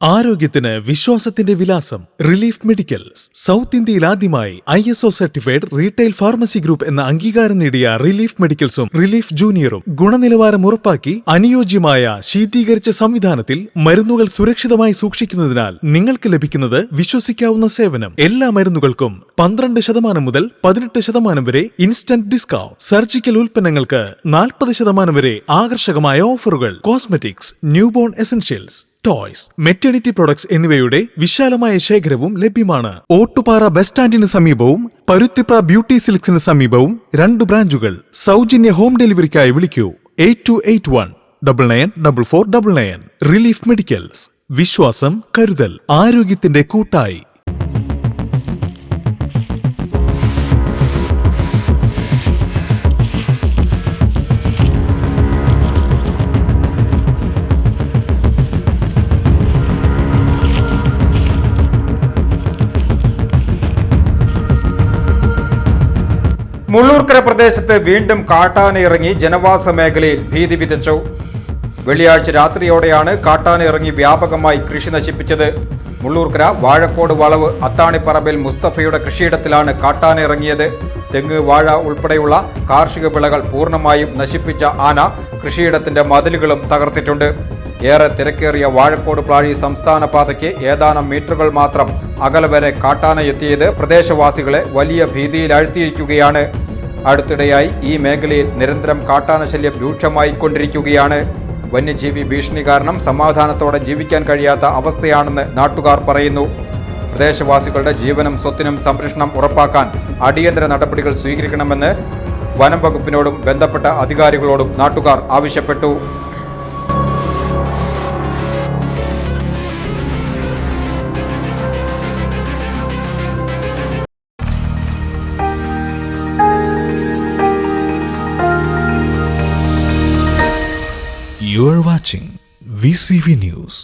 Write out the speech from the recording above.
ആരോഗ്യത്തിന് വിശ്വാസത്തിന്റെ വിലാസം റിലീഫ് മെഡിക്കൽസ്. സൗത്ത് ഇന്ത്യയിൽ ആദ്യമായി ISO certified retail pharmacy group എന്ന അംഗീകാരം നേടിയ റിലീഫ് മെഡിക്കൽസും റിലീഫ് ജൂനിയറും ഗുണനിലവാരം ഉറപ്പാക്കി അനുയോജ്യമായ ശീതീകരിച്ച സംവിധാനത്തിൽ മരുന്നുകൾ സുരക്ഷിതമായി സൂക്ഷിക്കുന്നതിനാൽ നിങ്ങൾക്ക് ലഭിക്കുന്നത് വിശ്വസിക്കാവുന്ന സേവനം. എല്ലാ മരുന്നുകൾക്കും 12% മുതൽ 18% വരെ ഇൻസ്റ്റന്റ് ഡിസ്കൗണ്ട്. സർജിക്കൽ ഉൽപ്പന്നങ്ങൾക്ക് 40% വരെ ആകർഷകമായ ഓഫറുകൾ. Cosmetics, newborn essentials, toys, maternity products എന്നിവയുടെ വിശാലമായ ശേഖരവും ലഭ്യമാണ്. ഓട്ടുപാറ ബസ് സ്റ്റാൻഡിന് സമീപവും പരുത്തിപ്ര ബ്യൂട്ടി സിൽക്സിന് സമീപവും 2 ബ്രാഞ്ചുകൾ. സൗജന്യ ഹോം ഡെലിവറിക്കായി വിളിക്കൂ 8281994499. Relief medicals. വിശ്വാസം, കരുതൽ, ആരോഗ്യത്തിന്റെ കൂട്ടായി. മുള്ളൂർക്കര പ്രദേശത്ത് വീണ്ടും കാട്ടാന ഇറങ്ങി ജനവാസ മേഖലയിൽ ഭീതി വിതച്ചു. വെള്ളിയാഴ്ച രാത്രിയോടെയാണ് കാട്ടാന ഇറങ്ങി വ്യാപകമായി കൃഷി നശിപ്പിച്ചത്. മുള്ളൂർക്കര വാഴക്കോട് വളവ് അത്താണിപ്പറമ്പിൽ മുസ്തഫയുടെ കൃഷിയിടത്തിലാണ് കാട്ടാന ഇറങ്ങിയത്. തെങ്ങ്, വാഴ ഉൾപ്പെടെയുള്ള കാർഷിക വിളകൾ പൂർണ്ണമായും നശിപ്പിച്ച ആന കൃഷിയിടത്തിന്റെ മതിലുകളും തകർത്തിട്ടുണ്ട്. ഏറെ തിരക്കേറിയ വാഴക്കോട് പ്ലാഴി സംസ്ഥാന പാതയ്ക്ക് ഏതാനും മീറ്ററുകൾ മാത്രം അകലെ വരെ കാട്ടാന എത്തിയത് പ്രദേശവാസികളെ വലിയ ഭീതിയിലാഴ്ത്തിയിരിക്കുകയാണ്. അടുത്തിടെയായി ഈ മേഖലയിൽ നിരന്തരം കാട്ടാന ശല്യം രൂക്ഷമായിക്കൊണ്ടിരിക്കുകയാണ്. വന്യജീവി ഭീഷണി കാരണം സമാധാനത്തോടെ ജീവിക്കാൻ കഴിയാത്ത അവസ്ഥയാണെന്ന് നാട്ടുകാർ പറയുന്നു. പ്രദേശവാസികളുടെ ജീവനും സ്വത്തിനും സംരക്ഷണം ഉറപ്പാക്കാൻ അടിയന്തര നടപടികൾ സ്വീകരിക്കണമെന്ന് വനം വകുപ്പിനോടും ബന്ധപ്പെട്ട അധികാരികളോടും നാട്ടുകാർ ആവശ്യപ്പെട്ടു. You are watching VCV News.